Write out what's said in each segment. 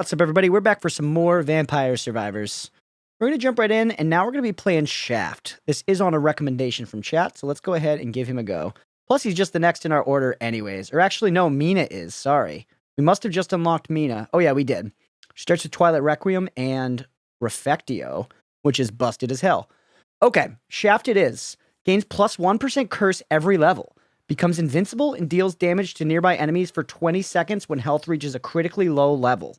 What's up, everybody? We're back for some more Vampire Survivors. We're going to jump right in, and now we're going to be playing Shaft. This is on a recommendation from chat, so let's go ahead and give him a go. Plus, he's just the next in our order anyways. Or actually, no, Mina is. Sorry. We must have just unlocked Mina. Oh, yeah, we did. Starts with Twilight Requiem and Refectio, which is busted as hell. Okay, Shaft it is. Gains plus 1% curse every level. Becomes invincible and deals damage to nearby enemies for 20 seconds when health reaches a critically low level.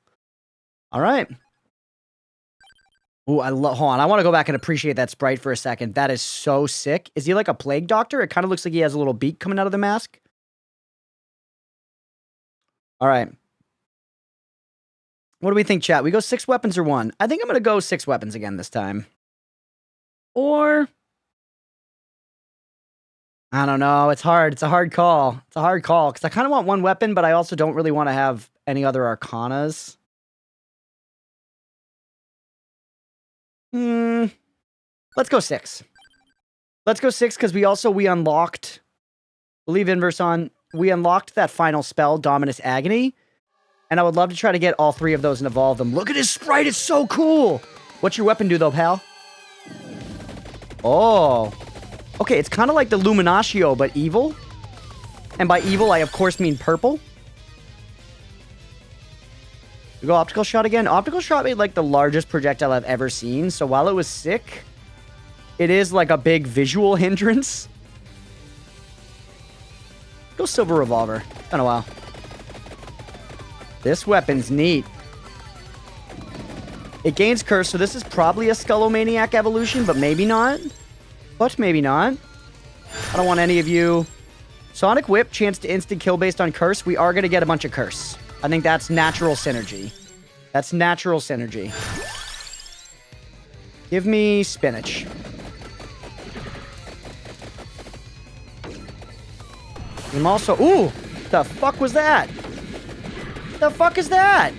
All right. Ooh, hold on. I want to go back and appreciate that sprite for a second. That is so sick. Is he like a plague doctor? It kind of looks like he has a little beak coming out of the mask. All right. What do we think, chat? We go 6 weapons or 1? I think I'm going to go 6 weapons again this time. Or... I don't know. It's hard. It's a hard call. It's a hard call because I kind of want 1 weapon, but I also don't really want to have any other arcanas. Let's go 6. Let's go 6 because we unlocked, leave inverse on, we unlocked that final spell, Dominus Agony, and I would love to try to get all 3 of those and evolve them. Look at his sprite, it's so cool! What's your weapon do though, pal? Oh. Okay, it's kind of like the Luminatio, but evil. And by evil, I of course mean purple. We go Optical Shot again. Optical Shot made like the largest projectile I've ever seen. So while it was sick, it is like a big visual hindrance. Go Silver Revolver. Been a while. This weapon's neat. It gains curse, so this is probably a Skullomaniac evolution, but maybe not. But maybe not. I don't want any of you. Sonic Whip, chance to instant kill based on curse. We are going to get a bunch of curse. I think that's natural synergy. That's natural synergy. Give me spinach. I'm also... Ooh! The fuck was that? The fuck is that?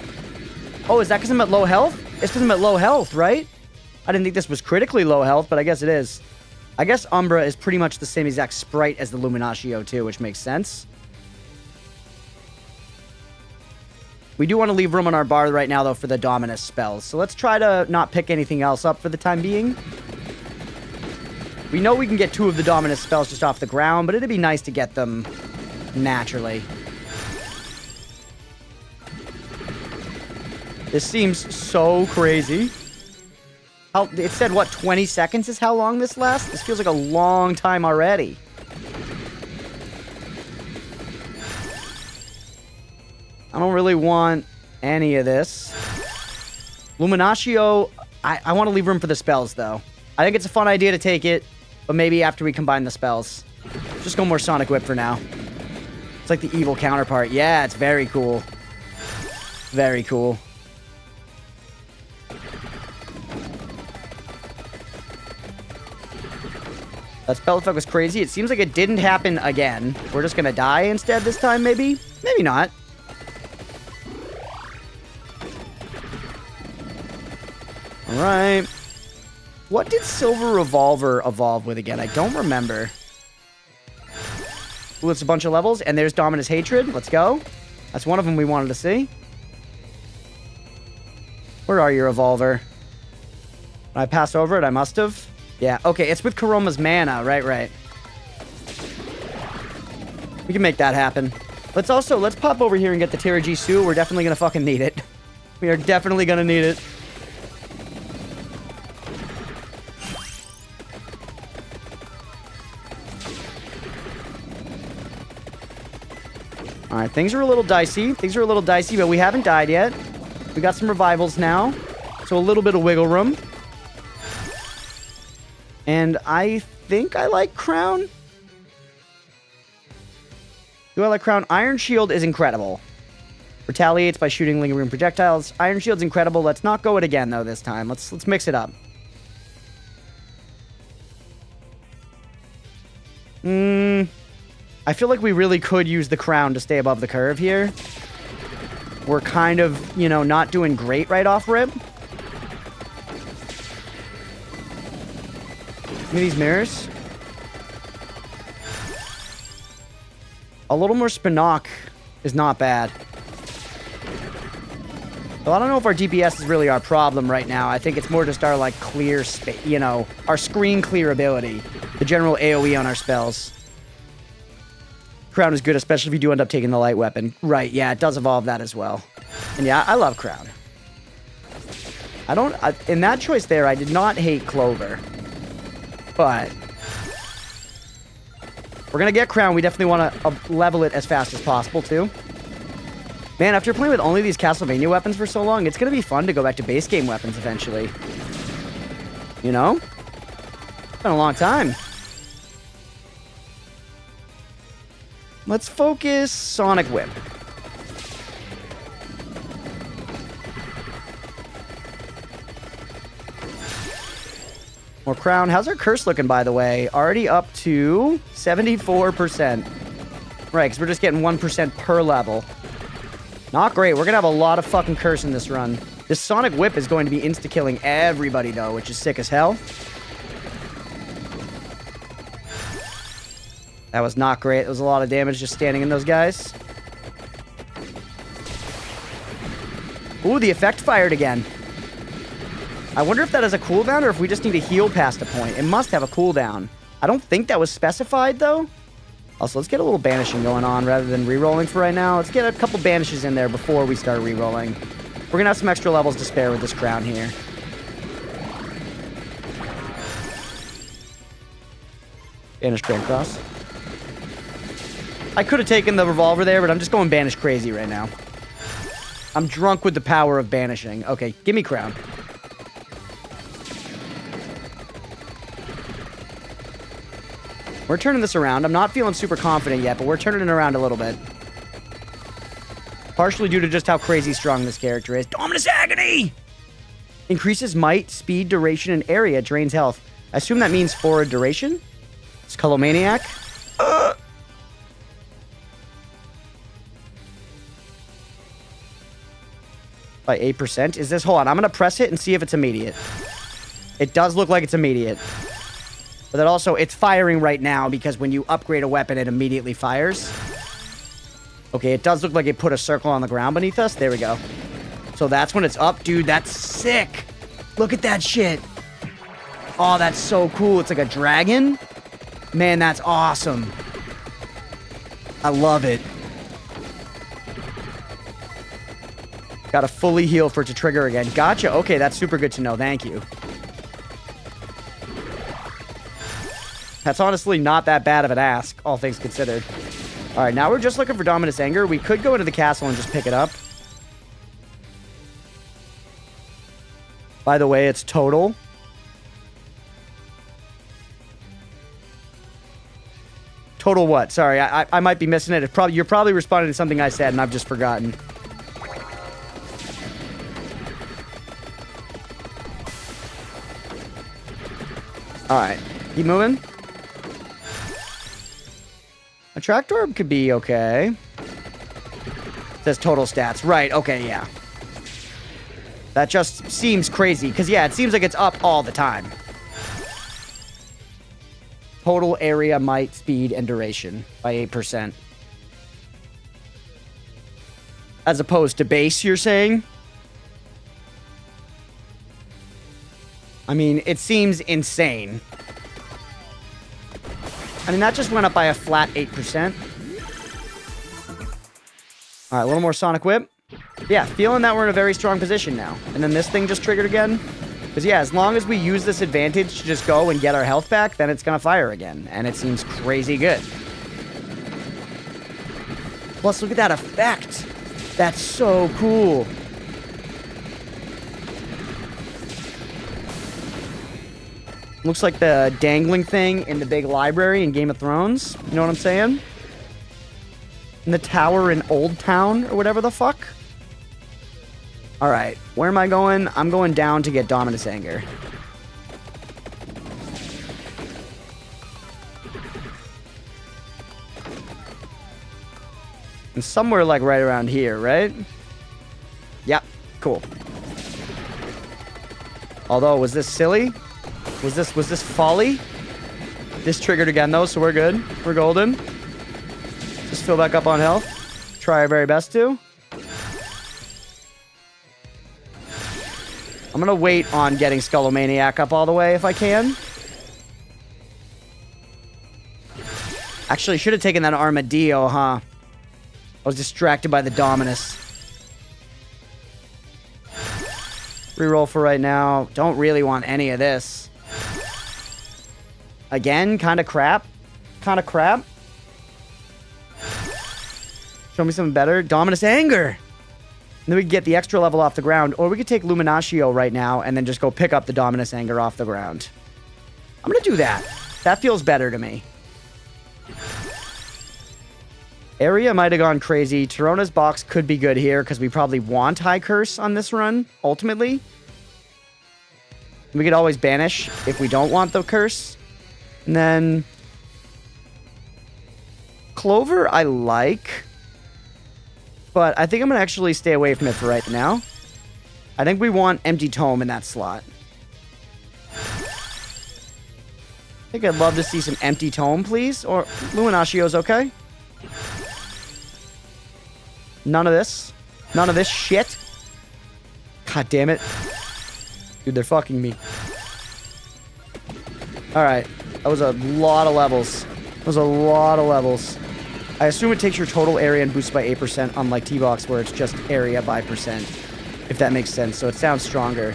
Oh, is that because I'm at low health? It's because I'm at low health, right? I didn't think this was critically low health, but I guess it is. I guess Umbra is pretty much the same exact sprite as the Luminatio too, which makes sense. We do want to leave room on our bar right now, though, for the Dominus spells. So let's try to not pick anything else up for the time being. We know we can get 2 of the Dominus spells just off the ground, but it'd be nice to get them naturally. This seems so crazy. It said, what, 20 seconds is how long this lasts? This feels like a long time already. I don't really want any of this. Luminatio, I want to leave room for the spells, though. I think it's a fun idea to take it, but maybe after we combine the spells. Just go more Sonic Whip for now. It's like the evil counterpart. Yeah, it's very cool. Very cool. That spell effect was crazy. It seems like it didn't happen again. We're just gonna die instead this time, maybe? Maybe not. Alright. What did Silver Revolver evolve with again? I don't remember. Ooh, it's a bunch of levels. And there's Dominus Hatred. Let's go. That's one of them we wanted to see. Where are you, Revolver? Did I pass over it? I must have. Yeah, okay, it's with Karoma's mana. Right. We can make that happen. Let's pop over here and get the Terajisu. We're definitely gonna fucking need it. We are definitely gonna need it. Alright, things are a little dicey. But we haven't died yet. We got some revivals now. So a little bit of wiggle room. And I think I like Crown. Do I like Crown? Iron Shield is incredible. Retaliates by shooting lingering projectiles. Iron Shield's incredible. Let's not go it again, though, this time. Let's mix it up. I feel like we really could use the Crown to stay above the curve here. We're kind of, you know, not doing great right off rip. Give me these mirrors. A little more Spinac is not bad. So I don't know if our DPS is really our problem right now. I think it's more just our, like, clear space, you know, our screen clear ability. The general AoE on our spells. Crown is good, especially if you do end up taking the light weapon. Right, yeah, it does evolve that as well. And yeah, I love Crown. In that choice there, I did not hate Clover. But we're going to get Crown. We definitely want to level it as fast as possible, too. Man, after playing with only these Castlevania weapons for so long, it's going to be fun to go back to base game weapons eventually. You know? It's been a long time. Let's focus Sonic Whip. More Crown. How's our curse looking, by the way? Already up to 74%. Right, because we're just getting 1% per level. Not great. We're going to have a lot of fucking curse in this run. This Sonic Whip is going to be insta-killing everybody, though, which is sick as hell. That was not great. There was a lot of damage just standing in those guys. Ooh, the effect fired again. I wonder if that has a cooldown or if we just need to heal past a point. It must have a cooldown. I don't think that was specified, though. Also, let's get a little banishing going on rather than re-rolling for right now. Let's get a couple banishes in there before we start re-rolling. We're going to have some extra levels to spare with this Crown here. Banish Grand Cross. I could have taken the revolver there, but I'm just going Banish crazy right now. I'm drunk with the power of banishing. Okay, give me Crown. We're turning this around. I'm not feeling super confident yet, but we're turning it around a little bit. Partially due to just how crazy strong this character is. Dominus Agony! Increases might, speed, duration, and area. Drains health. I assume that means for a duration? Skullomaniac? By 8%. Is this... Hold on. I'm going to press it and see if it's immediate. It does look like it's immediate. But that also, it's firing right now because when you upgrade a weapon, it immediately fires. Okay, it does look like it put a circle on the ground beneath us. There we go. So that's when it's up. Dude, that's sick. Look at that shit. Oh, that's so cool. It's like a dragon. Man, that's awesome. I love it. Got to fully heal for it to trigger again. Gotcha. Okay, that's super good to know. Thank you. That's honestly not that bad of an ask, all things considered. All right, now we're just looking for Dominus Anger. We could go into the castle and just pick it up. By the way, it's total. Total what? Sorry, I might be missing it. You're probably responding to something I said, and I've just forgotten. All right, keep moving. A Attract Orb could be okay. It says total stats. Right, okay, yeah. That just seems crazy, because, yeah, it seems like it's up all the time. Total area, might, speed, and duration by 8%. As opposed to base, you're saying? I mean, it seems insane. I mean, that just went up by a flat 8%. All right, a little more Sonic Whip. Yeah, feeling that we're in a very strong position now. And then this thing just triggered again. Because, yeah, as long as we use this advantage to just go and get our health back, then it's going to fire again. And it seems crazy good. Plus, look at that effect. That's so cool. Looks like the dangling thing in the big library in Game of Thrones. You know what I'm saying? In the tower in Old Town or whatever the fuck. All right, where am I going? I'm going down to get Dominus Anger. And somewhere like right around here, right? Yep, cool. Although, was this silly? Was this folly? This triggered again though, so we're good. We're golden. Just fill back up on health. Try our very best to. I'm going to wait on getting Skullomaniac up all the way if I can. Actually, should have taken that Armadillo, huh? I was distracted by the Dominus. Reroll for right now. Don't really want any of this. Again, kind of crap. Kind of crap. Show me something better. Dominus Anger. And then we can get the extra level off the ground. Or we could take Luminatio right now and then just go pick up the Dominus Anger off the ground. I'm going to do that. That feels better to me. Area might have gone crazy. Tirona's box could be good here because we probably want High Curse on this run, ultimately. We could always banish if we don't want the curse. And then Clover I like. But I think I'm going to actually stay away from it for right now. I think we want Empty Tome in that slot. I think I'd love to see some Empty Tome, please. Or Luminatio's okay. None of this. None of this shit. God damn it. Dude, they're fucking me. Alright. That was a lot of levels. That was a lot of levels. I assume it takes your total area and boosts by 8%, unlike T-Box, where it's just area by percent. If that makes sense. So it sounds stronger.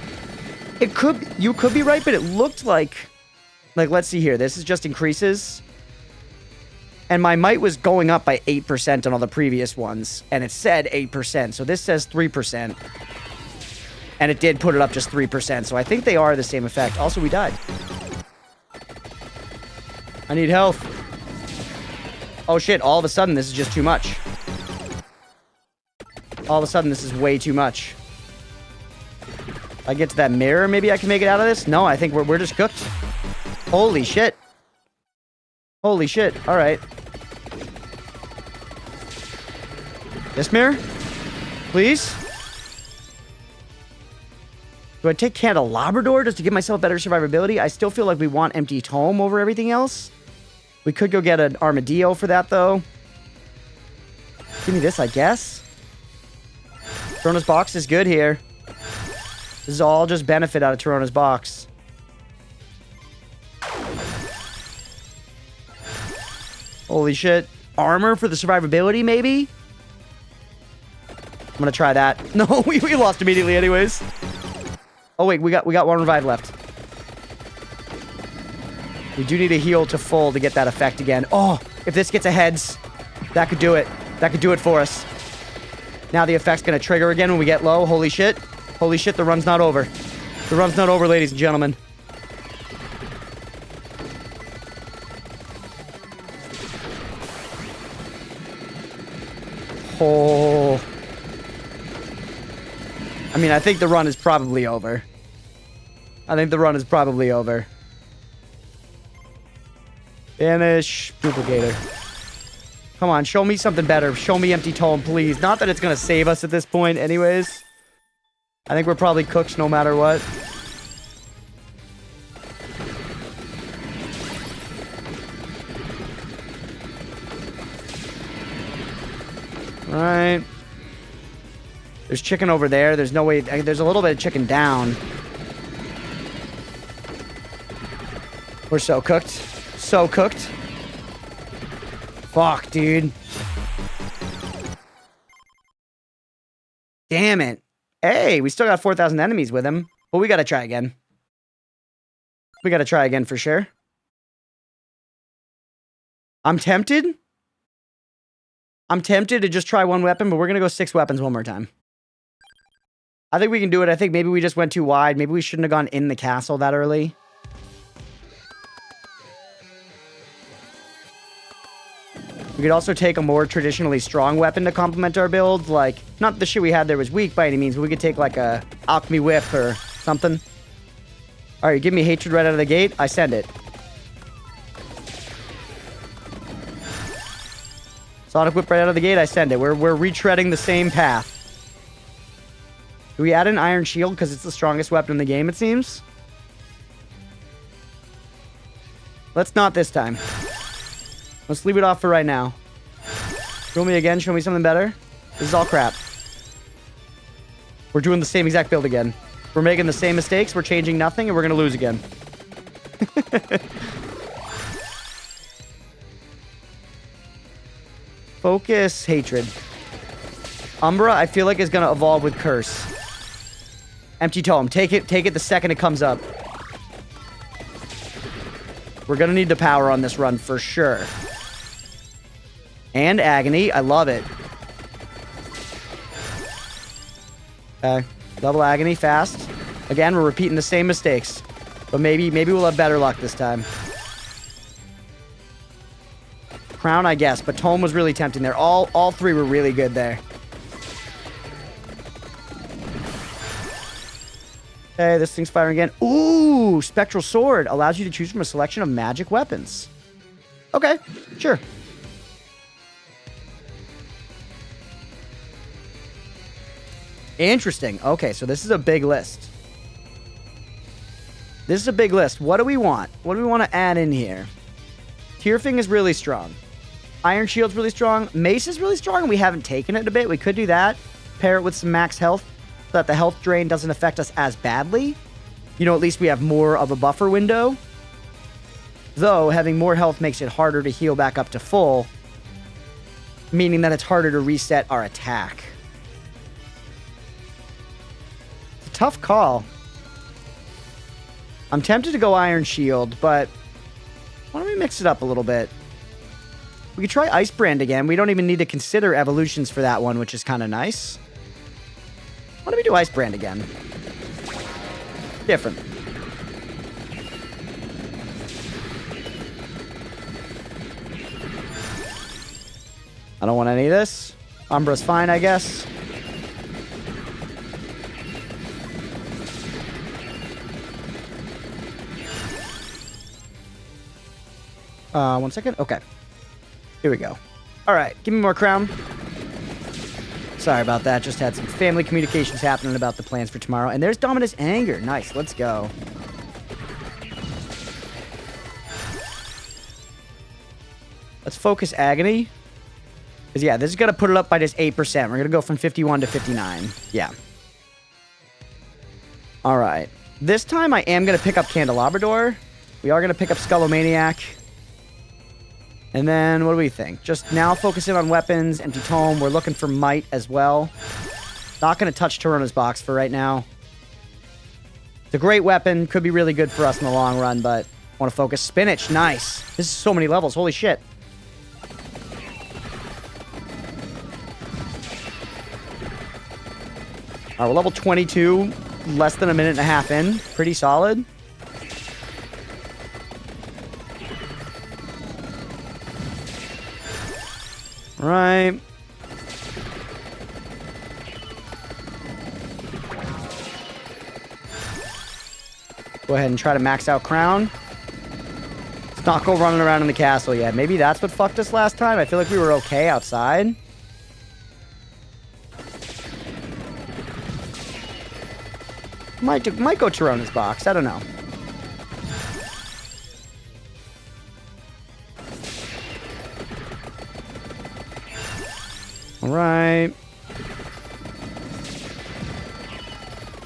It could... You could be right, but it looked like... Like, let's see here. This is just increases. And my might was going up by 8% on all the previous ones. And it said 8%. So this says 3%. And it did put it up just 3%. So I think they are the same effect. Also, we died. I need health. Oh shit, all of a sudden this is just too much. All of a sudden this is way too much. If I get to that mirror, maybe I can make it out of this? No, I think we're just cooked. Holy shit. Holy shit. Alright. This mirror? Please? Do I take Candelabrador just to give myself better survivability? I still feel like we want Empty Tome over everything else. We could go get an Armadillo for that, though. Give me this, I guess. Tirona's box is good here. This is all just benefit out of Tirona's box. Holy shit. Armor for the survivability, maybe? I'm gonna try that. No, we lost immediately anyways. Oh, wait, we got one revive left. We do need a heal to full to get that effect again. Oh, if this gets a heads, that could do it. That could do it for us. Now the effect's going to trigger again when we get low. Holy shit. Holy shit, the run's not over. The run's not over, ladies and gentlemen. Oh. I mean, I think the run is probably over. I think the run is probably over. Banish. Duplicator. Come on, show me something better. Show me Empty Tome, please. Not that it's going to save us at this point anyways. I think we're probably cooked no matter what. Alright. There's chicken over there. There's no way... There's a little bit of chicken down. We're so cooked. So cooked. Fuck, dude. Damn it. Hey, we still got 4,000 enemies with him. But we gotta try again. We gotta try again for sure. I'm tempted. I'm tempted to just try one weapon, but we're gonna go 6 weapons one more time. I think we can do it. I think maybe we just went too wide. Maybe we shouldn't have gone in the castle that early. We could also take a more traditionally strong weapon to complement our build. Like, not the shit we had there was weak by any means, but we could take like a Alchemy Whip or something. Alright, you give me Hatred right out of the gate. I send it. Sonic Whip right out of the gate. I send it. We're retreading the same path. Do we add an Iron Shield because it's the strongest weapon in the game, it seems? Let's not this time. Let's leave it off for right now. Show me again. Show me something better. This is all crap. We're doing the same exact build again. We're making the same mistakes. We're changing nothing, and we're going to lose again. Focus, hatred. Umbra, I feel like, is going to evolve with curse. Empty tome. Take it the second it comes up. We're going to need the power on this run for sure. And agony. I love it. Okay. Double agony fast. Again, we're repeating the same mistakes. But maybe we'll have better luck this time. Crown, I guess. But tome was really tempting there. All three were really good there. Okay, this thing's firing again. Ooh, Spectral Sword allows you to choose from a selection of magic weapons. Okay, sure. Interesting. Okay, so this is a big list. This is a big list. What do we want? What do we want to add in here? Tearfing is really strong. Iron Shield's really strong. Mace is really strong, and we haven't taken it a bit. We could do that. Pair it with some max health so that the health drain doesn't affect us as badly. You know, at least we have more of a buffer window. Though, having more health makes it harder to heal back up to full, meaning that it's harder to reset our attack. It's a tough call. I'm tempted to go Iron Shield, but why don't we mix it up a little bit? We could try Ice Brand again. We don't even need to consider evolutions for that one, which is kind of nice. Why don't we do Ice Brand again? Different. I don't want any of this. Umbra's fine, I guess. One second. Okay. Here we go. All right. Give me more crown. Sorry about that. Just had some family communications happening about the plans for tomorrow. And there's Dominus Anger. Nice. Let's go. Let's focus Agony. Because, yeah, this is going to put it up by just 8%. We're going to go from 51 to 59. Yeah. All right. This time I am going to pick up Candelabrador. We are going to pick up Skullomaniac. And then, what do we think? Just now focusing on weapons, empty tome. We're looking for might as well. Not going to touch Torona's box for right now. It's a great weapon. Could be really good for us in the long run, but I want to focus. Spinach. Nice. This is so many levels. Holy shit. All right, we're level 22. Less than a minute and a half in. Pretty solid. Right. Go ahead and try to max out Crown. Let's not go running around in the castle yet. Maybe that's what fucked us last time. I feel like we were okay outside. Might go Torona's box. I don't know. All right.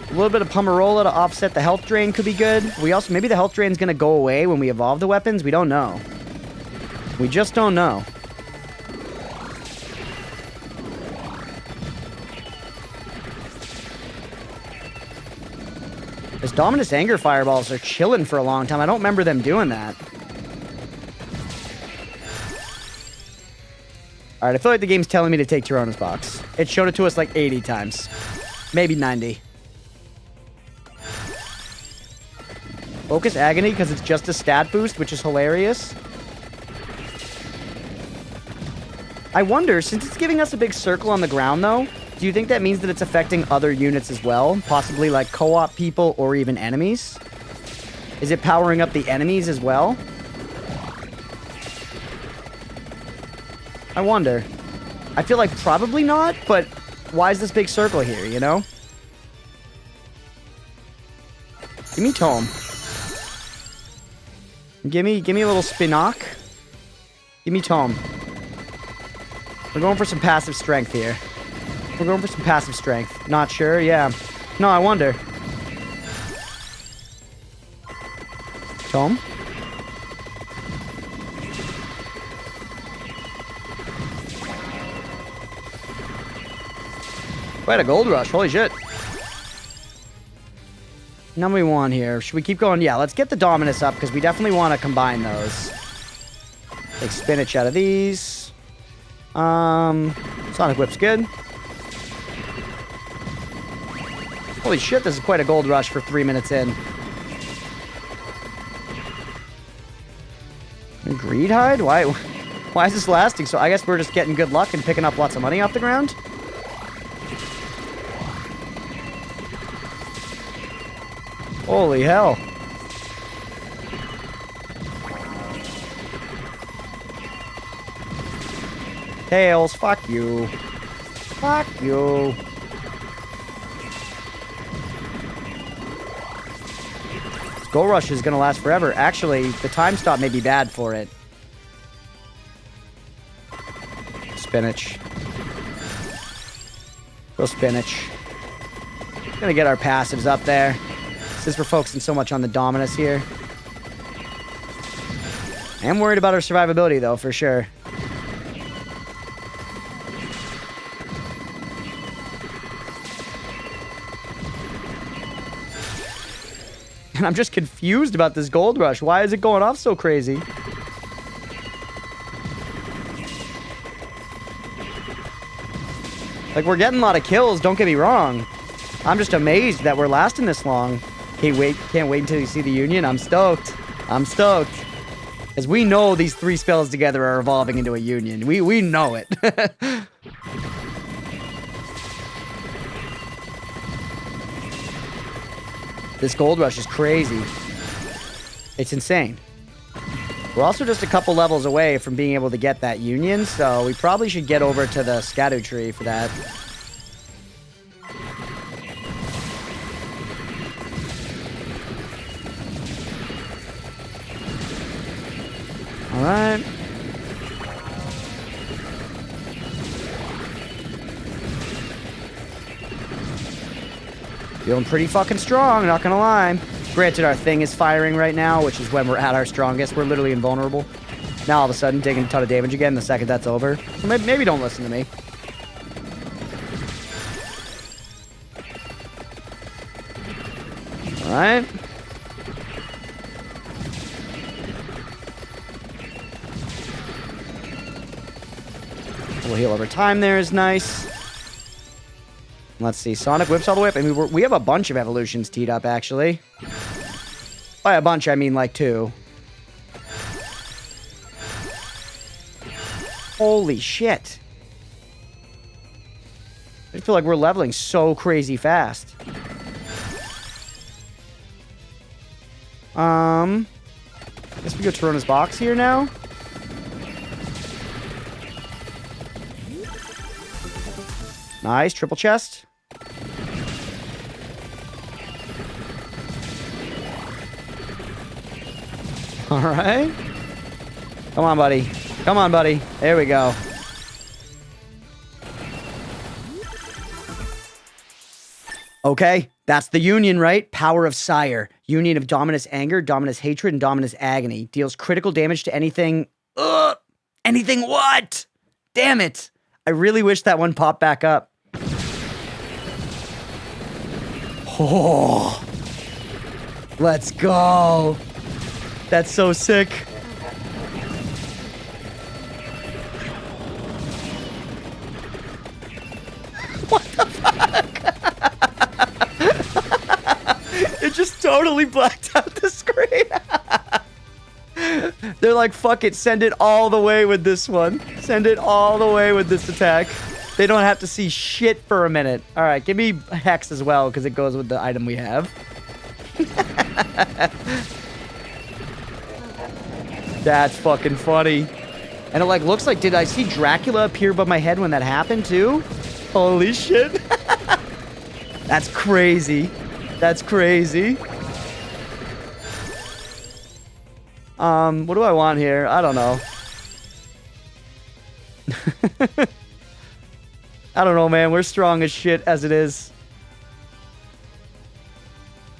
A little bit of Pomerola to offset the health drain could be good. We also, maybe the health drain's going to go away when we evolve the weapons. We don't know. We just don't know. Those Dominus Anger Fireballs are chilling for a long time. I don't remember them doing that. Alright, I feel like the game's telling me to take Torona's box. It showed it to us like 80 times. Maybe 90. Focus Agony because it's just a stat boost, which is hilarious. I wonder, since it's giving us a big circle on the ground though, do you think that means that it's affecting other units as well? Possibly like co-op people or even enemies? Is it powering up the enemies as well? I wonder. I feel like probably not, but why is this big circle here, you know? Give me Tome. Give me a little Spinock. Give me Tome. We're going for some passive strength here. We're going for some passive strength. Not sure, yeah. No, I wonder. Tome. Quite a gold rush. Holy shit. Now we want here. Should we keep going? Yeah, let's get the Dominus up because we definitely want to combine those. Take spinach out of these. Sonic Whip's good. Holy shit, this is quite a gold rush for 3 minutes in. Greed hide? Why is this lasting? So I guess we're just getting good luck and picking up lots of money off the ground. Holy hell. Tails, fuck you. Fuck you. This gold rush is gonna last forever. Actually, the time stop may be bad for it. Spinach. Go spinach. Gonna get our passives up there. Since we're focusing so much on the Dominus here. I am worried about our survivability, though, for sure. And I'm just confused about this gold rush. Why is it going off so crazy? Like, we're getting a lot of kills, don't get me wrong. I'm just amazed that we're lasting this long. Can't wait until you see the Union. I'm stoked. I'm stoked. As we know these 3 spells together are evolving into a Union. We know it. This gold rush is crazy. It's insane. We're also just a couple levels away from being able to get that Union, so we probably should get over to the Scattered Tree for that. Alright. Feeling pretty fucking strong, not gonna lie. Granted, our thing is firing right now, which is when we're at our strongest. We're literally invulnerable. Now, all of a sudden, taking a ton of damage again the second that's over. So maybe don't listen to me. Alright. We'll heal over time there is nice. Let's see. Sonic Whips all the way up. I mean, we have a bunch of evolutions teed up, actually. By a bunch, I mean like 2. Holy shit. I feel like we're leveling so crazy fast. I guess we go Torona's box here now. Nice. Triple chest. All right. Come on, buddy. Come on, buddy. There we go. Okay. That's the Union, right? Power of Sire. Union of Dominus Anger, Dominus Hatred, and Dominus Agony. Deals critical damage to anything... Ugh! Anything what? Damn it. I really wish that one popped back up. Oh. Let's go. That's so sick. What the fuck? It just totally blacked out the screen. They're like, fuck it, send it all the way with this one. Send it all the way with this attack. They don't have to see shit for a minute. All right, give me Hex as well, because it goes with the item we have. That's fucking funny. And it like looks like, did I see Dracula appear above my head when that happened too? Holy shit. That's crazy. That's crazy. What do I want here? I don't know. I don't know, man. We're strong as shit as it is.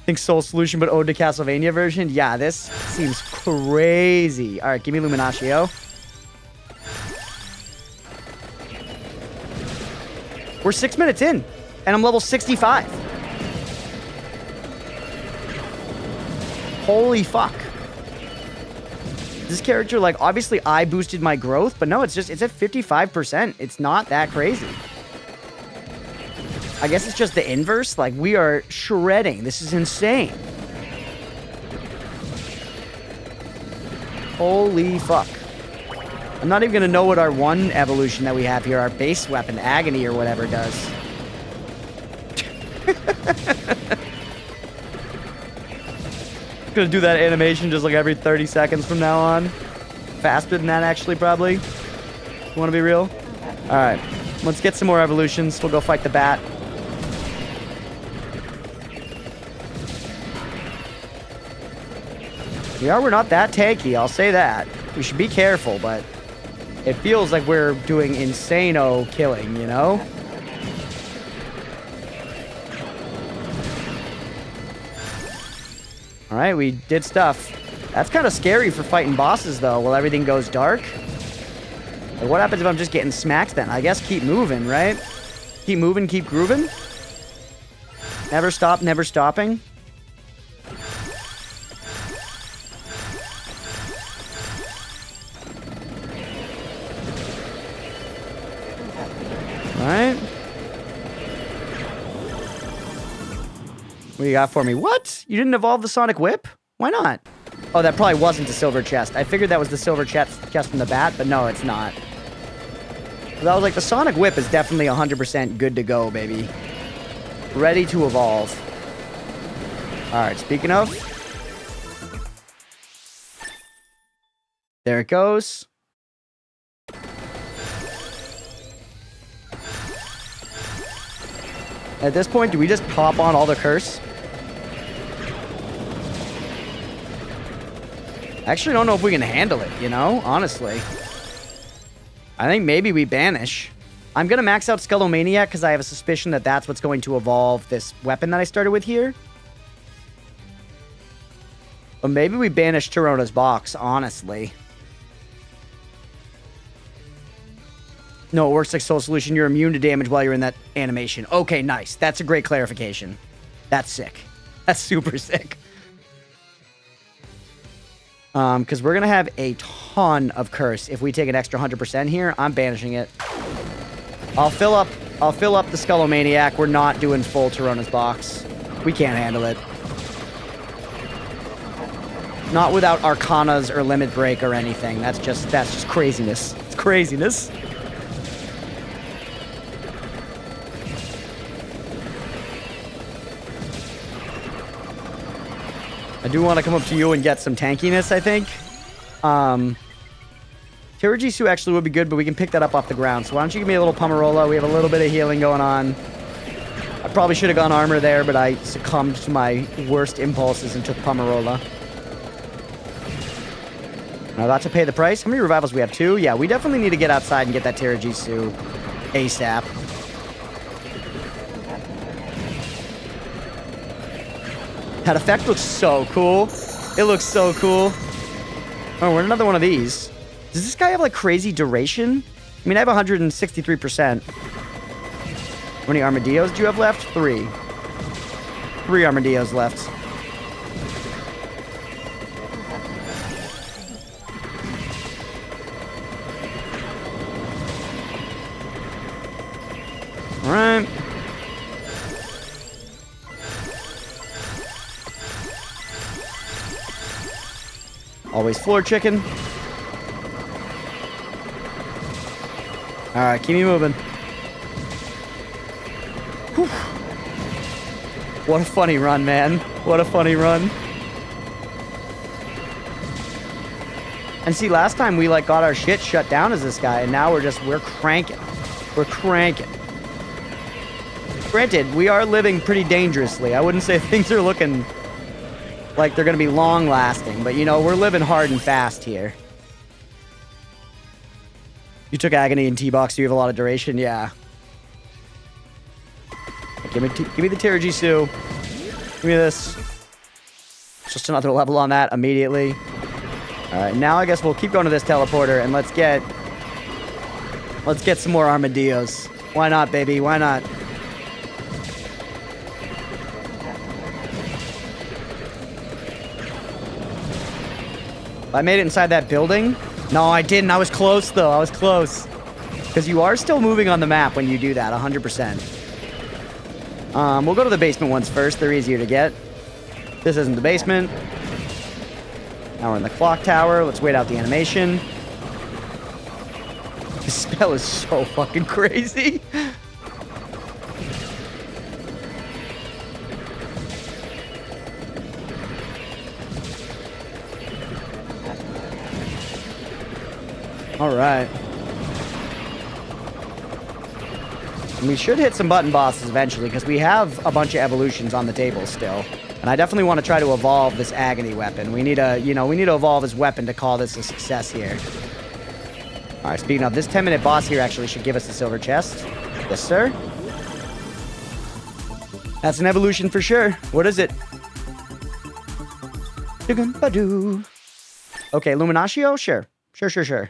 I Think Soul Solution, but ode to Castlevania version? Yeah, this seems crazy. All right, give me Luminatio. We're 6 minutes in, and I'm level 65. Holy fuck. This character, like, obviously I boosted my growth, but no, it's at 55%. It's not that crazy. I guess it's just the inverse. Like, we are shredding. This is insane. Holy fuck. I'm not even going to know what our one evolution that we have here, our base weapon, Agony or whatever, does. Gonna do that animation just like every 30 seconds from now on. Faster than that, actually, probably. You want to be real? Alright. Let's get some more evolutions. We'll go fight the bat. We're not that tanky, I'll say that. We should be careful, but it feels like we're doing insano killing, you know? Alright, we did stuff. That's kind of scary for fighting bosses, though, while everything goes dark. Like, what happens if I'm just getting smacked then? I guess keep moving, right? Keep moving, keep grooving. Never stop, never stopping. Alright. What do you got for me? What? You didn't evolve the Sonic Whip? Why not? Oh, that probably wasn't the silver chest. I figured that was the silver chest from the bat, but no, it's not. So I was like, the Sonic Whip is definitely 100% good to go, baby. Ready to evolve. Alright, speaking of. There it goes. At this point, do we just pop on all the curse? I actually don't know if we can handle it, you know? Honestly. I think maybe we banish. I'm going to max out Skullomaniac because I have a suspicion that that's what's going to evolve this weapon that I started with here. But maybe we banish Tirona's box, honestly. No, it works like Soul Solution. You're immune to damage while you're in that animation. Okay, nice. That's a great clarification. That's sick. That's super sick. Because we're going to have a ton of curse. If we take an extra 100% here, I'm banishing it. I'll fill up the Skullomaniac. We're not doing full Tirona's box. We can't handle it. Not without Arcanas or Limit Break or anything. That's just craziness. It's craziness. I do want to come up to you and get some tankiness, I think. Tirajisu actually would be good, but we can pick that up off the ground. So why don't you give me a little Pomerola? We have a little bit of healing going on. I probably should have gone armor there, but I succumbed to my worst impulses and took Pomerola. Now about to pay the price. How many revivals we have? 2? Yeah, we definitely need to get outside and get that Tirajisu ASAP. That effect looks so cool. It looks so cool. Oh, we're another one of these. Does this guy have, like, crazy duration? I mean, I have 163%. How many Armadillos do you have left? 3. 3 Armadillos left. Alright. Always floor chicken. Alright, keep me moving. Whew. What a funny run, man. What a funny run. And see, last time we, like, got our shit shut down as this guy, and now we're cranking. We're cranking. Granted, we are living pretty dangerously. I wouldn't say things are looking like they're going to be long-lasting, but, you know, we're living hard and fast here. You took Agony and T-Box, so you have a lot of duration? Yeah. Give me the Tirajisu. Give me this. Just another level on that immediately. Alright, now I guess we'll keep going to this teleporter and let's get some more armadillos. Why not, baby? Why not? I made it inside that building? No, I didn't. I was close, though. I was close. Because you are still moving on the map when you do that, 100%. We'll go to the basement ones first. They're easier to get. This isn't the basement. Now we're in the clock tower. Let's wait out the animation. This spell is so fucking crazy. All right. And we should hit some button bosses eventually because we have a bunch of evolutions on the table still. And I definitely want to try to evolve this agony weapon. We need to, we need to evolve his weapon to call this a success here. All right, speaking of, this 10-minute boss here actually should give us the silver chest. Yes, sir. That's an evolution for sure. What is it? Okay, Luminatio? Sure. Sure.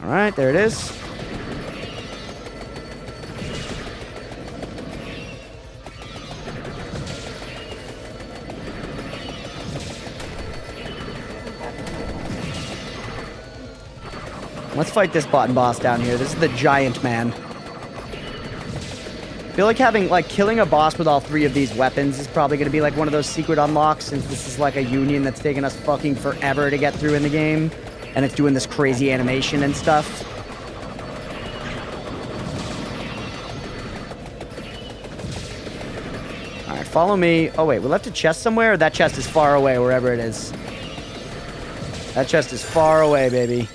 All right, there it is. Let's fight this button boss down here. This is the giant man. I feel like killing a boss with all 3 of these weapons is probably going to be like one of those secret unlocks, since this is like a union that's taken us fucking forever to get through in the game. And it's doing this crazy animation and stuff. Alright, follow me. Oh wait, we left a chest somewhere? That chest is far away, wherever it is. That chest is far away, baby.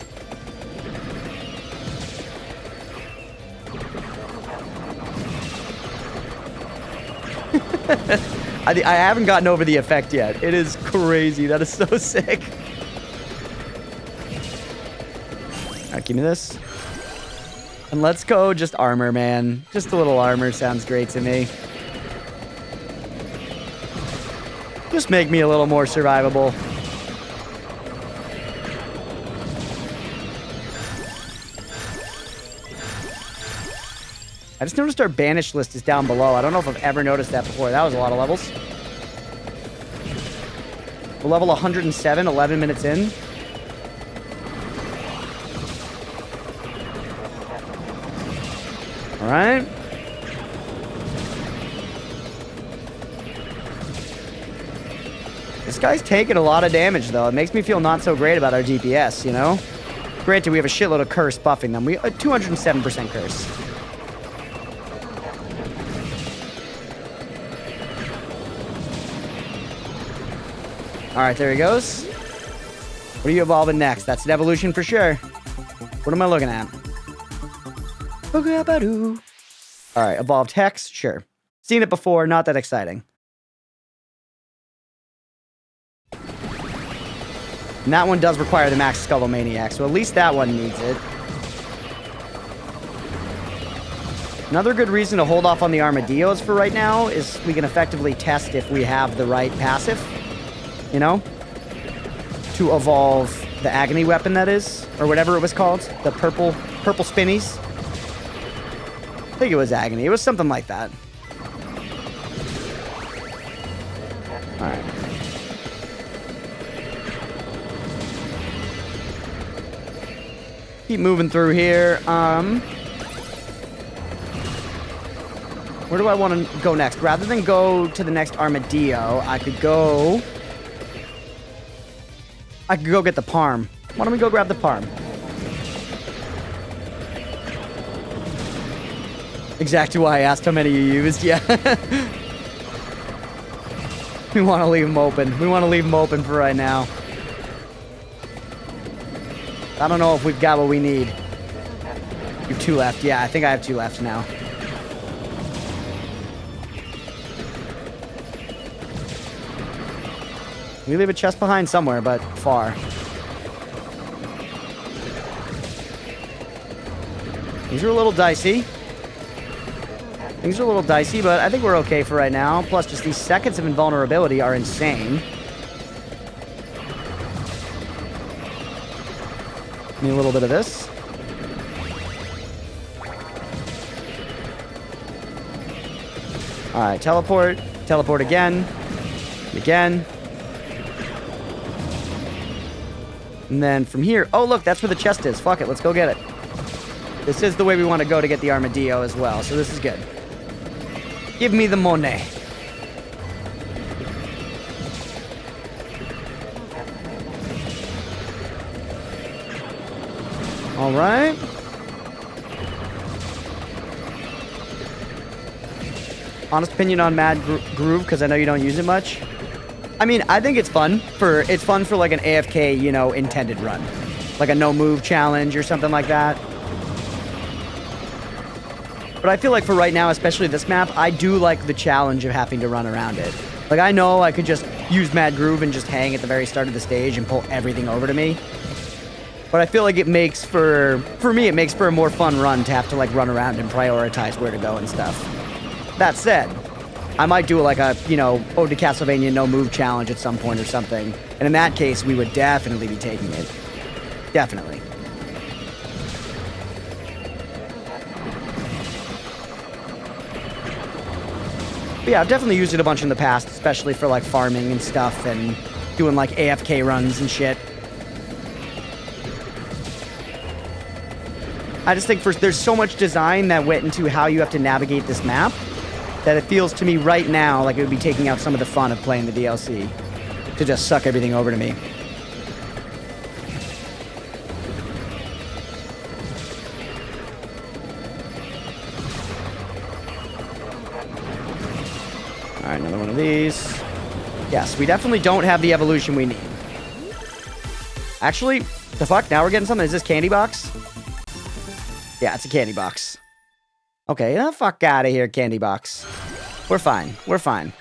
I haven't gotten over the effect yet. It is crazy. That is so sick. Alright, give me this. And let's go just armor, man. Just a little armor sounds great to me. Just make me a little more survivable. I just noticed our banished list is down below. I don't know if I've ever noticed that before. That was a lot of levels. We're level 107, 11 minutes in. All right. This guy's taking a lot of damage, though. It makes me feel not so great about our DPS, you know? Granted, we have a shitload of curse buffing them. We 207% curse. All right, there he goes. What are you evolving next? That's an evolution for sure. What am I looking at? All right, evolved Hex, sure. Seen it before, not that exciting. And that one does require the Max Skullomaniac, so at least that one needs it. Another good reason to hold off on the Armadillos for right now is we can effectively test if we have the right passive, you know? To evolve the Agony Weapon, that is, or whatever it was called, the purple spinnies. I think it was Agony. It was something like that. Alright. Keep moving through here. Where do I want to go next? Rather than go to the next Armadillo, I could go get the Parm. Why don't we go grab the Parm? Exactly why I asked how many you used, yeah. We want to leave them open. We want to leave them open for right now. I don't know if we've got what we need. You have 2 left. Yeah, I think I have 2 left now. We leave a chest behind somewhere, but far. These are a little dicey. Things are a little dicey, but I think we're okay for right now. Plus, just these seconds of invulnerability are insane. Need a little bit of this. Alright, teleport. Teleport again. Again. And then from here... Oh, look, that's where the chest is. Fuck it, let's go get it. This is the way we want to go to get the armadillo as well, so this is good. Give me the money. Alright. Honest opinion on Mad Groove, because I know you don't use it much. I mean, I think it's fun for like an AFK, you know, intended run. Like a no move challenge or something like that. But I feel like for right now, especially this map, I do like the challenge of having to run around it. Like, I know I could just use Mad Groove and just hang at the very start of the stage and pull everything over to me. But I feel like it makes for me, it makes for a more fun run to have to, like, run around and prioritize where to go and stuff. That said, I might do, like, a, you know, Ode to Castlevania no move challenge at some point or something. And in that case, we would definitely be taking it. Definitely. But yeah, I've definitely used it a bunch in the past, especially for, like, farming and stuff and doing, like, AFK runs and shit. I just think there's so much design that went into how you have to navigate this map that it feels to me right now like it would be taking out some of the fun of playing the DLC to just suck everything over to me. Alright, another one of these. Yes, we definitely don't have the evolution we need. Actually, the fuck? Now we're getting something? Is this candy box? Yeah, it's a candy box. Okay, the fuck out of here, candy box. We're fine. We're fine.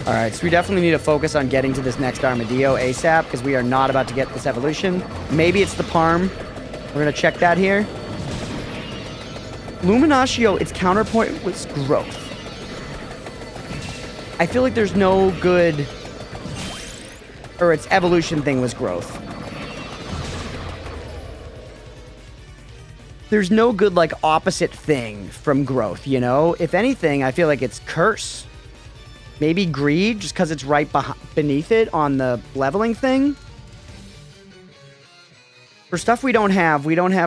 Alright, so we definitely need to focus on getting to this next armadillo ASAP, because we are not about to get this evolution. Maybe it's the Parm. We're going to check that here. Luminatio, its counterpoint was growth. I feel like there's no good... Or its evolution thing was growth. There's no good, like, opposite thing from growth, you know? If anything, I feel like it's curse. Maybe greed, just because it's right beneath it on the leveling thing. For stuff we don't have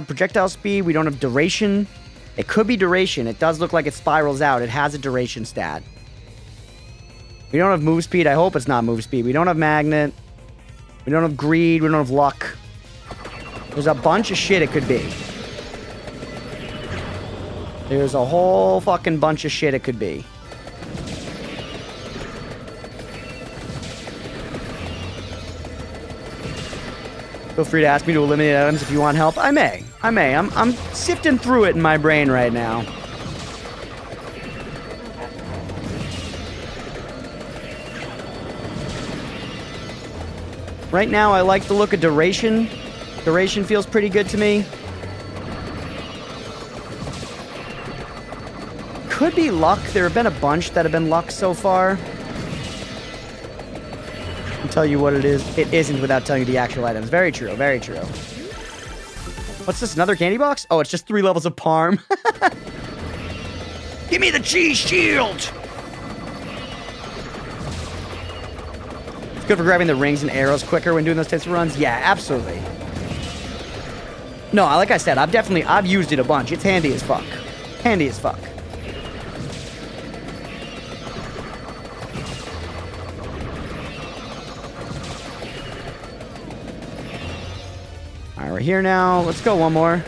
projectile speed, we don't have duration. It could be duration. It does look like it spirals out. It has a duration stat. We don't have move speed. I hope it's not move speed. We don't have magnet. We don't have greed. We don't have luck. There's a bunch of shit it could be. There's a whole fucking bunch of shit it could be. Feel free to ask me to eliminate items if you want help. I may. I'm sifting through it in my brain right now. Right now, I like the look of duration. Duration feels pretty good to me. Could be luck. There have been a bunch that have been luck so far. I'll tell you what it is. It isn't without telling you the actual items. Very true. Very true. What's this? Another candy box? Oh, it's just 3 levels of Parm. Give me the cheese shield! It's good for grabbing the rings and arrows quicker when doing those types of runs. Yeah, absolutely. No, like I said, I've used it a bunch. It's handy as fuck. Handy as fuck. Alright, we're here now. Let's go one more.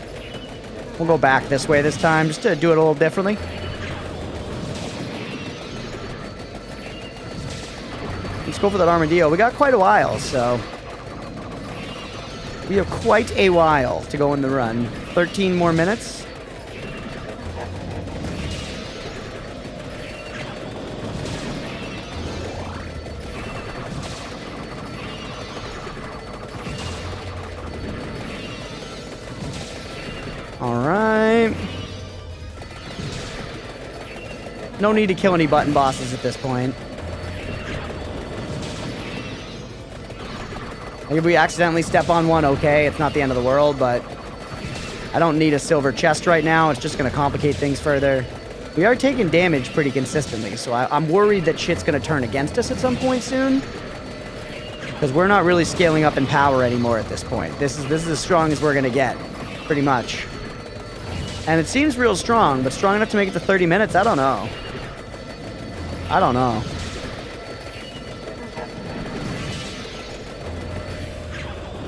We'll go back this way this time, just to do it a little differently. Let's go for that armadillo. We got quite a while, so... We have quite a while to go in the run. 13 more minutes. No need to kill any button bosses at this point. Like if we accidentally step on one, okay, it's not the end of the world, but I don't need a silver chest right now. It's just going to complicate things further. We are taking damage pretty consistently, so I'm worried that shit's going to turn against us at some point soon. Because we're not really scaling up in power anymore at this point. This is as strong as we're going to get, pretty much. And it seems real strong, but strong enough to make it to 30 minutes? I don't know. I don't know.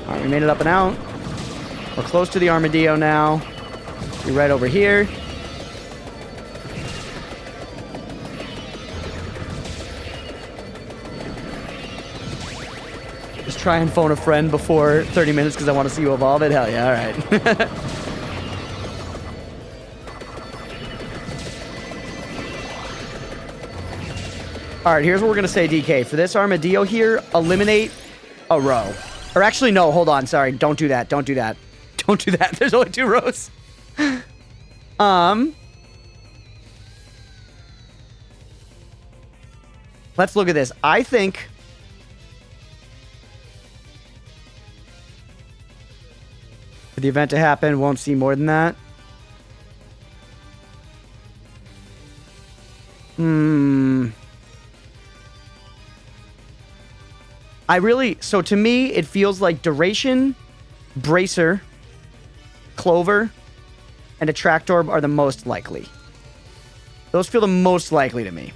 Alright, we made it up and out. We're close to the armadillo now. Be right over here. Just try and phone a friend before 30 minutes because I want to see you evolve it? Hell yeah, alright. Alright, here's what we're going to say, DK. For this armadillo here, eliminate a row. Or actually, no, hold on. Sorry, don't do that. Don't do that. Don't do that. There's only 2 rows. Let's look at this. I think for the event to happen, won't see more than that. So to me, it feels like Duration, Bracer, Clover, and Attract Orb are the most likely. Those feel the most likely to me.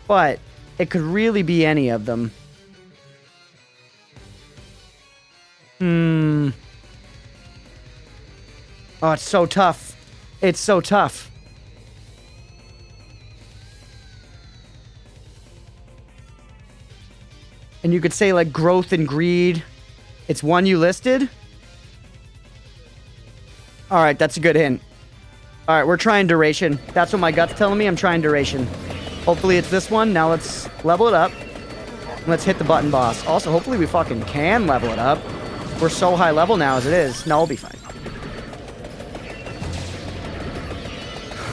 But it could really be any of them. Oh, it's so tough. It's so tough. And you could say, like, Growth and Greed. It's one you listed? Alright, that's a good hint. Alright, we're trying Duration. That's what my gut's telling me. I'm trying Duration. Hopefully it's this one. Now let's level it up. Let's hit the button boss. Also, hopefully we fucking can level it up. We're so high level now as it is. No, we'll be fine.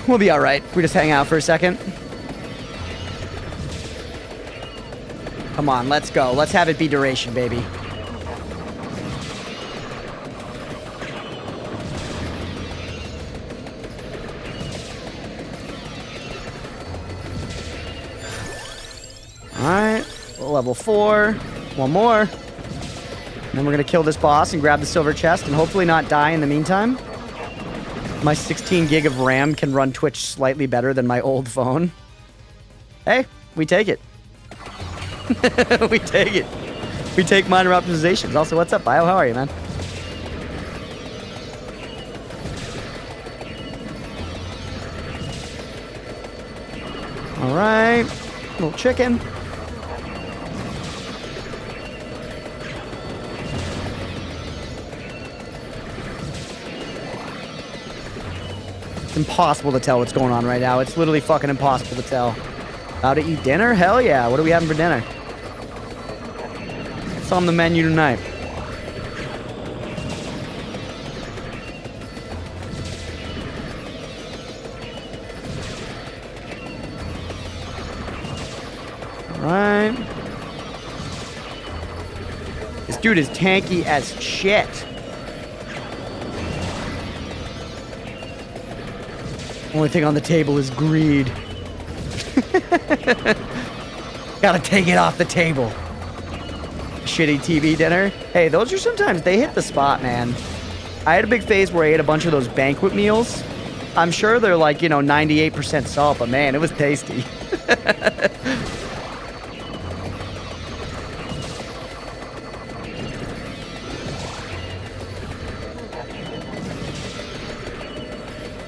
We'll be alright. We just hang out for a second. Come on, let's go. Let's have it be Duration, baby. Alright. Level 4. One more. And then we're going to kill this boss and grab the silver chest and hopefully not die in the meantime. My 16 gig of RAM can run Twitch slightly better than my old phone. Hey, we take it. We take it. We take minor optimizations. Also, what's up, Bio? How are you, man? Alright. Little chicken. It's impossible to tell what's going on right now. It's literally fucking impossible to tell. About to eat dinner? Hell yeah. What are we having for dinner? What's on the menu tonight? Alright. This dude is tanky as shit. Only thing on the table is greed. Gotta take it off the table. Shitty TV dinner. Hey, those are sometimes, they hit the spot, man. I had a big phase where I ate a bunch of those banquet meals. I'm sure they're like, 98% salt, but man, it was tasty.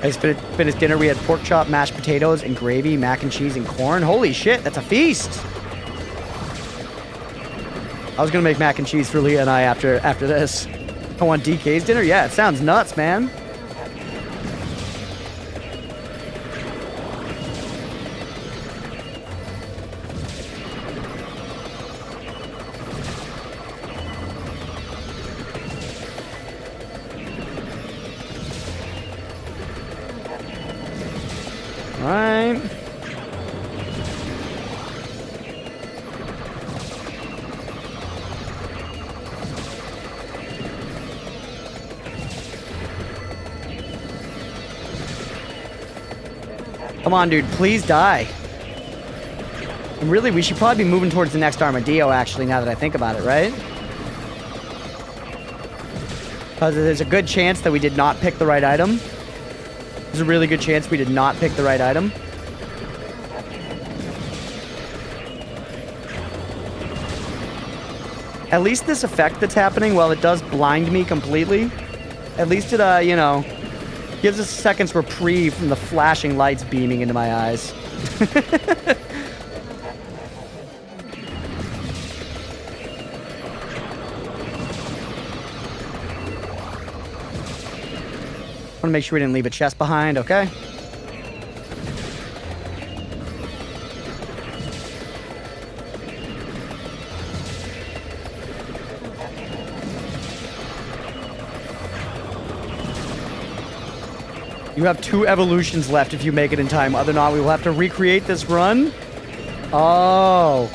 I just finished dinner. We had pork chop, mashed potatoes, and gravy, mac and cheese, and corn. Holy shit, that's a feast! I was gonna make mac and cheese for Leah and I after this. I want DK's dinner? Yeah, it sounds nuts, man. right? Come on, dude. Please die. And really, we should probably be moving towards the next Armadillo, actually, now that I think about it, right? Because there's a good chance that we did not pick the right item. There's a really good chance we did not pick the right item. At least this effect that's happening, while it does blind me completely, at least it, you know, gives us a second's reprieve from the flashing lights beaming into my eyes. I want to make sure we didn't leave a chest behind, okay? You have 2 evolutions left if you make it in time. Other than not, we will have to recreate this run. Oh.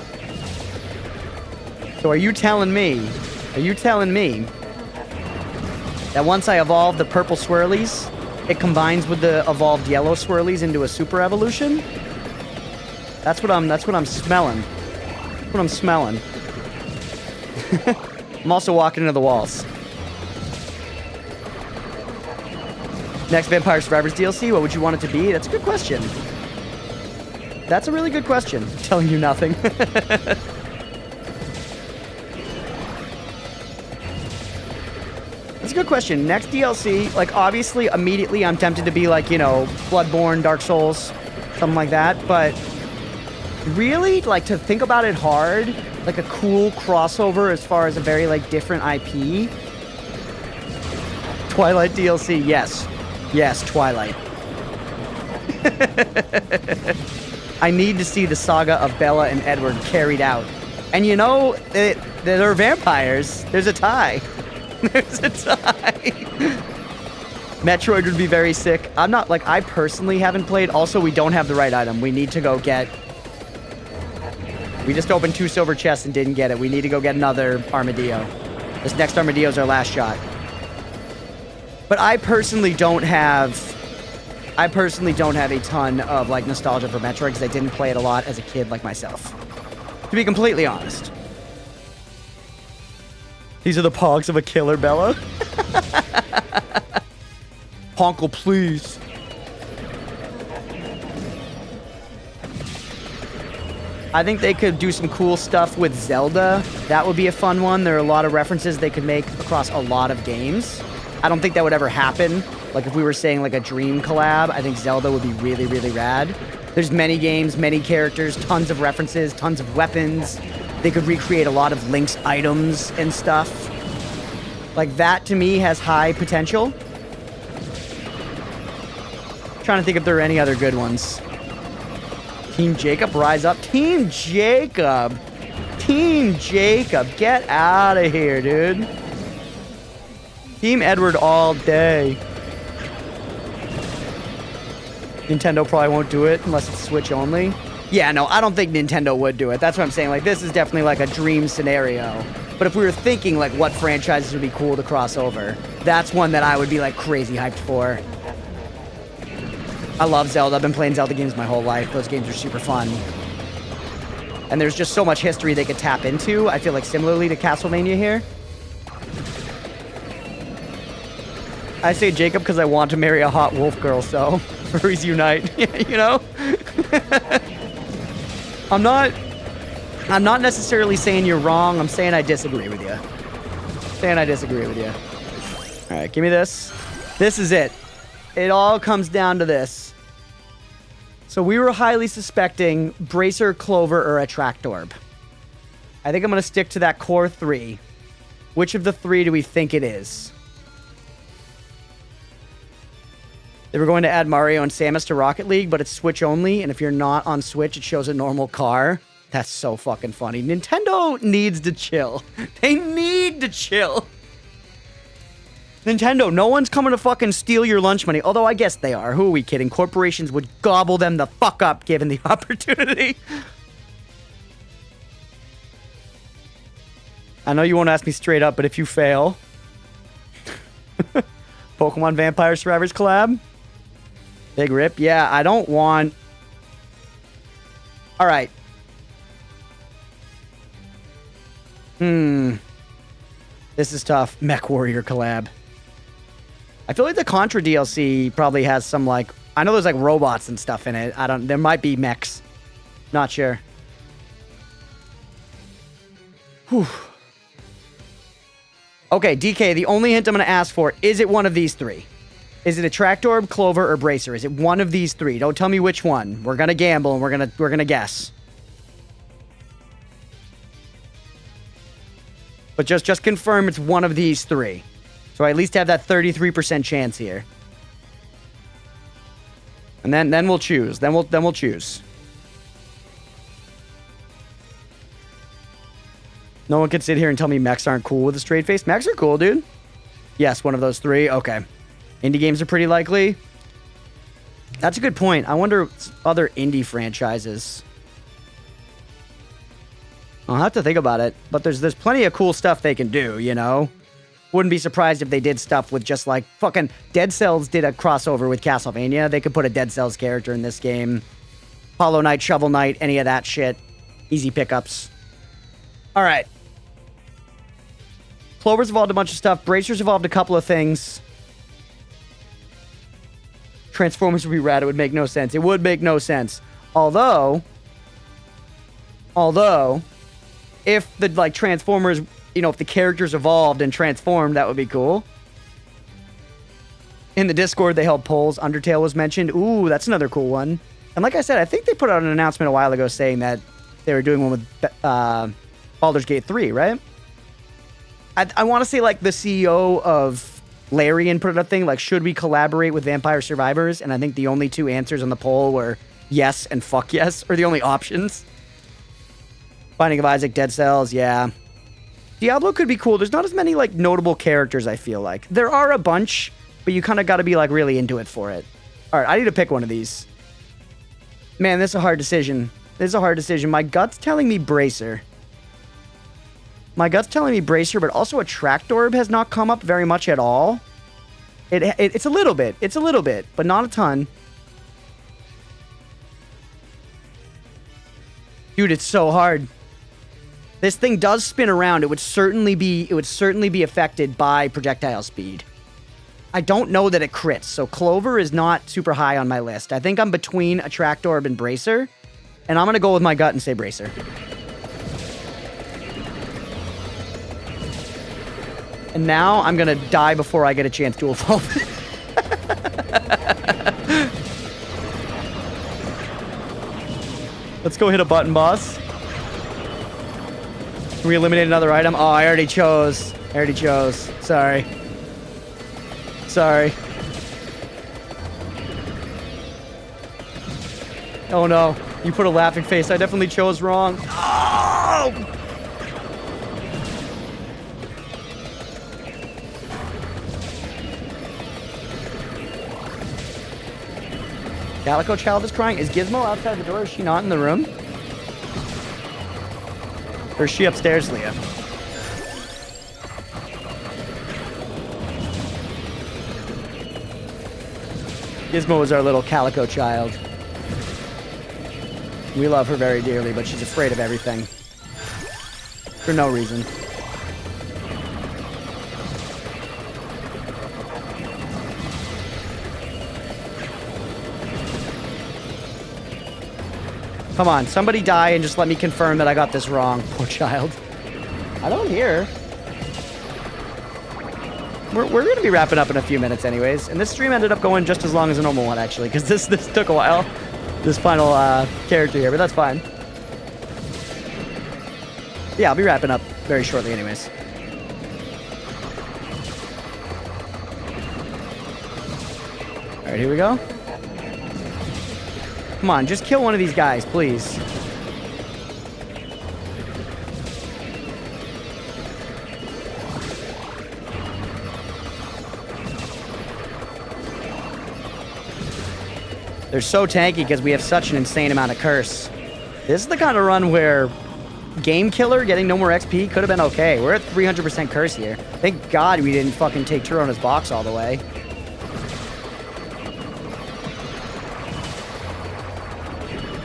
So are you telling me that once I evolve the purple swirlies, it combines with the evolved yellow swirlies into a super evolution? That's what I'm smelling. That's what I'm smelling. I'm also walking into the walls. Next Vampire Survivors DLC, what would you want it to be? That's a good question. That's a really good question. Telling you nothing. That's a good question. Next DLC, like, obviously, immediately I'm tempted to be like, you know, Bloodborne, Dark Souls, something like that, but really, like, to think about it hard, like a cool crossover as far as a very, like, different IP. Twilight DLC, yes. Yes, Twilight. I need to see the saga of Bella and Edward carried out. And you know, they're vampires. There's a tie. There's a tie. Metroid would be very sick. I'm not, like, I personally haven't played. Also, we don't have the right item. We need to go get... We just opened 2 silver chests and didn't get it. We need to go get another Armadillo. This next Armadillo is our last shot. But I personally don't have a ton of, like, nostalgia for Metroid because I didn't play it a lot as a kid like myself. To be completely honest. These are the pogs of a killer, Bella. Honkle, please. I think they could do some cool stuff with Zelda. That would be a fun one. There are a lot of references they could make across a lot of games. I don't think that would ever happen. Like, if we were saying, like, a dream collab, I think Zelda would be really, really rad. There's many games, many characters, tons of references, tons of weapons. They could recreate a lot of Link's items and stuff. Like, that, to me, has high potential. Trying to think if there are any other good ones. Team Jacob, rise up. Team Jacob! Team Jacob, get out of here, dude. Team Edward all day. Nintendo probably won't do it unless it's Switch only. Yeah, no, I don't think Nintendo would do it. That's what I'm saying. Like, this is definitely like a dream scenario. But if we were thinking, like, what franchises would be cool to cross over, that's one that I would be, like, crazy hyped for. I love Zelda. I've been playing Zelda games my whole life. Those games are super fun. And there's just so much history they could tap into. I feel like similarly to Castlevania here. I say Jacob because I want to marry a hot wolf girl, so furries unite, you know? I'm not necessarily saying you're wrong. I'm saying I disagree with you. All right, give me this. This is it. It all comes down to this. So we were highly suspecting Bracer, Clover, or Attractorb. I think I'm going to stick to that core 3. Which of the 3 do we think it is? They were going to add Mario and Samus to Rocket League, but it's Switch only, and if you're not on Switch, it shows a normal car. That's so fucking funny. Nintendo needs to chill. They need to chill. Nintendo, no one's coming to fucking steal your lunch money. Although I guess they are. Who are we kidding? Corporations would gobble them the fuck up given the opportunity. I know you won't ask me straight up, but if you fail... Pokemon Vampire Survivors collab? Big rip? Yeah, I don't want... Alright. This is tough. Mech Warrior collab. I feel like the Contra DLC probably has some, like... I know there's, like, robots and stuff in it. There might be mechs. Not sure. Whew. Okay, DK, the only hint I'm going to ask for, is it one of these three? Is it a Tractorb, Clover, or Bracer? Is it one of these three? Don't tell me which one. We're going to gamble and we're gonna guess. But just confirm it's one of these three. So I at least have that 33% chance here. And then we'll choose. Then we'll choose. No one can sit here and tell me mechs aren't cool with a straight face. Mechs are cool, dude. Yes, one of those three. Okay. Indie games are pretty likely. That's a good point. I wonder other indie franchises. I'll have to think about it. But there's plenty of cool stuff they can do, you know? Wouldn't be surprised if they did stuff with just like fucking Dead Cells did a crossover with Castlevania. They could put a Dead Cells character in this game. Hollow Knight, Shovel Knight, any of that shit. Easy pickups. All right. Clover's evolved a bunch of stuff. Bracer's evolved a couple of things. Transformers would be rad. It would make no sense. It would make no sense. Although, if the like Transformers, you know, if the characters evolved and transformed, that would be cool. In the Discord, they held polls. Undertale was mentioned. Ooh, that's another cool one. And like I said, I think they put out an announcement a while ago saying that they were doing one with Baldur's Gate 3, right? I want to say, like, the CEO of Larian put out a thing, like, should we collaborate with Vampire Survivors? And I think the only two answers on the poll were yes and fuck yes, or the only options. Binding of Isaac, Dead Cells, yeah. Diablo could be cool. There's not as many, like, notable characters, I feel like. There are a bunch, but you kind of got to be, like, really into it for it. All right, I need to pick one of these. Man, this is a hard decision. This is a hard decision. My gut's telling me Bracer. My gut's telling me Bracer, but also a Tractorb has not come up very much at all. It's a little bit. It's a little bit, but not a ton. Dude, it's so hard. This thing does spin around. It would certainly be affected by projectile speed. I don't know that it crits, so Clover is not super high on my list. I think I'm between a Tractorb and Bracer, and I'm going to go with my gut and say Bracer. And now I'm going to die before I get a chance to evolve. Let's go hit a button, boss. Can we eliminate another item? Oh, I already chose. Sorry. Oh no, you put a laughing face. I definitely chose wrong. Oh! Calico Child is crying. Is Gizmo outside the door? Is she not in the room? Or is she upstairs, Leah? Gizmo is our little Calico Child. We love her very dearly, but she's afraid of everything. For no reason. Come on, somebody die and just let me confirm that I got this wrong. Poor child. I don't hear. We're going to be wrapping up in a few minutes anyways. And this stream ended up going just as long as a normal one, actually. Because this took a while. This final character here, but that's fine. Yeah, I'll be wrapping up very shortly anyways. Alright, here we go. Come on, just kill one of these guys, please. They're so tanky because we have such an insane amount of curse. This is the kind of run where Game Killer getting no more XP could have been okay. We're at 300% curse here. Thank God we didn't fucking take Turona's box all the way.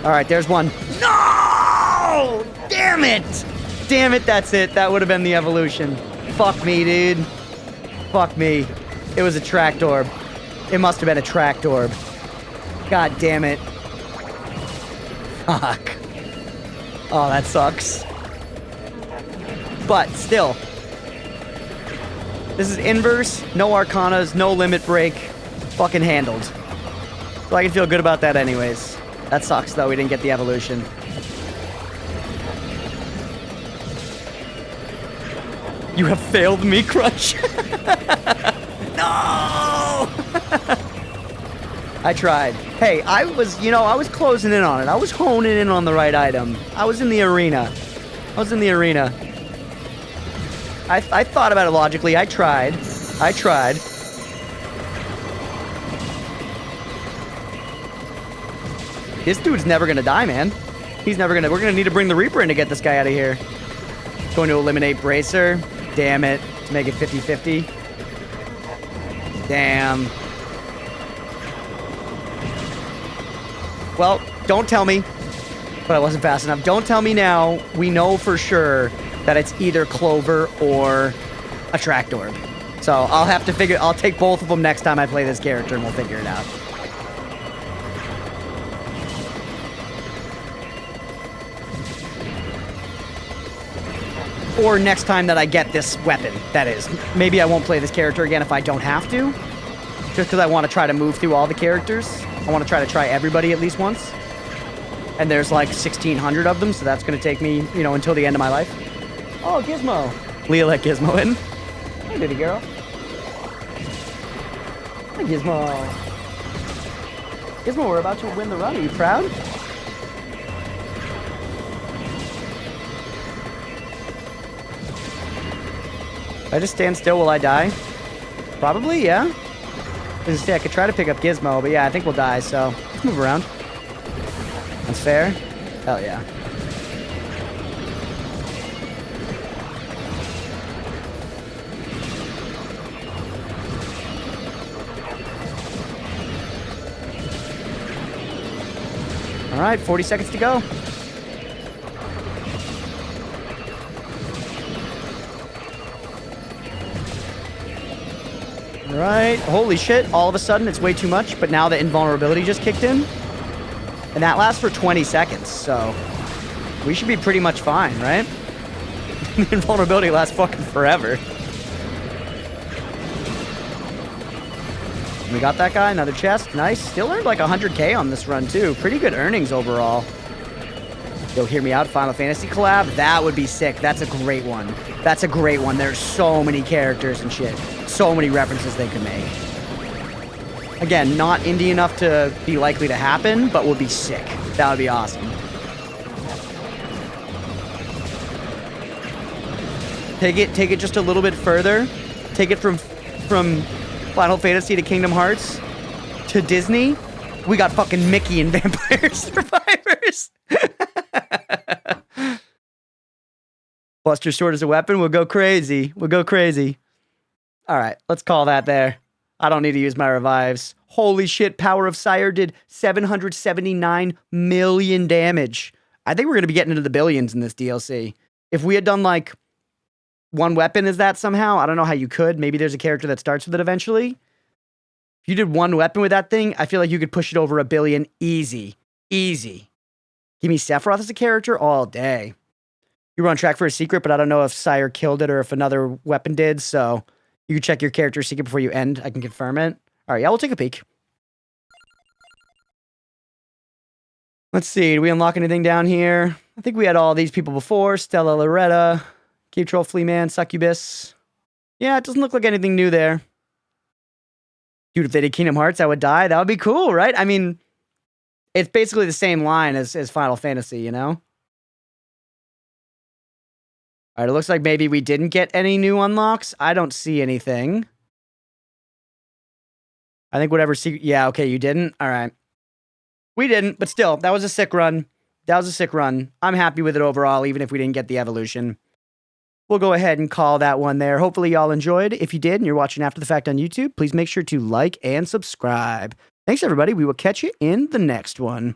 All right, there's one. No! Damn it! Damn it, that's it. That would have been the evolution. Fuck me, dude. Fuck me. It was a tracked orb. It must have been a tracked orb. God damn it. Fuck. Oh, that sucks. But still. This is inverse, no arcanas, no limit break. Fucking handled. So I can feel good about that anyways. That sucks though, we didn't get the evolution. You have failed me, Crunch. No! I tried. Hey, I was closing in on it. I was honing in on the right item. I was in the arena. I thought about it logically. I tried. This dude's never gonna die, man. We're gonna need to bring the Reaper in to get this guy out of here. Going to eliminate Bracer. Damn it. To make it 50-50. Damn. Well, don't tell me. But I wasn't fast enough. Don't tell me now. We know for sure that it's either Clover or a tracked orb. So I'll take both of them next time I play this character and we'll figure it out. Or next time that I get this weapon, that is. Maybe I won't play this character again if I don't have to. Just because I want to try to move through all the characters. I want to try everybody at least once. And there's like 1,600 of them, so that's going to take me, until the end of my life. Oh, Gizmo. Leah let Gizmo in. Hey, baby girl. Hi, Gizmo. Gizmo, we're about to win the run. Are you proud? If I just stand still, will I die? Probably, yeah. I could try to pick up Gizmo, but yeah, I think we'll die, so let's move around. That's fair. Hell yeah. All right, 40 seconds to go. All right, holy shit, all of a sudden it's way too much, but now the invulnerability just kicked in. And that lasts for 20 seconds, so we should be pretty much fine, right? The invulnerability lasts fucking forever. We got that guy, another chest, nice. Still earned like 100k on this run too. Pretty good earnings overall. Yo, hear me out, Final Fantasy collab? That would be sick, that's a great one. That's a great one, there's so many characters and shit. So many references they could make. Again, not indie enough to be likely to happen, but would be sick. That would be awesome. Take it just a little bit further. Take it from Final Fantasy to Kingdom Hearts to Disney. We got fucking Mickey and Vampire Survivors. Buster Sword as a weapon. We'll go crazy. All right, let's call that there. I don't need to use my revives. Holy shit, Power of Sire did 779 million damage. I think we're going to be getting into the billions in this DLC. If we had done like one weapon as that somehow, I don't know how you could. Maybe there's a character that starts with it eventually. If you did one weapon with that thing, I feel like you could push it over 1 billion easy. Easy. Give me Sephiroth as a character all day. You were on track for a secret, but I don't know if Sire killed it or if another weapon did, so you can check your character secret before you end. I can confirm it. All right, yeah, we'll take a peek. Let's see. Did we unlock anything down here? I think we had all these people before. Stella Loretta, Cave Troll, Fleaman, Succubus. Yeah, it doesn't look like anything new there. Dude, if they did Kingdom Hearts, I would die. That would be cool, right? I mean, it's basically the same line as Final Fantasy, you know? All right, it looks like maybe we didn't get any new unlocks. I don't see anything. I think whatever secret... Yeah, okay, you didn't? All right. We didn't, but still, that was a sick run. I'm happy with it overall, even if we didn't get the evolution. We'll go ahead and call that one there. Hopefully y'all enjoyed. If you did and you're watching after the fact on YouTube, please make sure to like and subscribe. Thanks, everybody. We will catch you in the next one.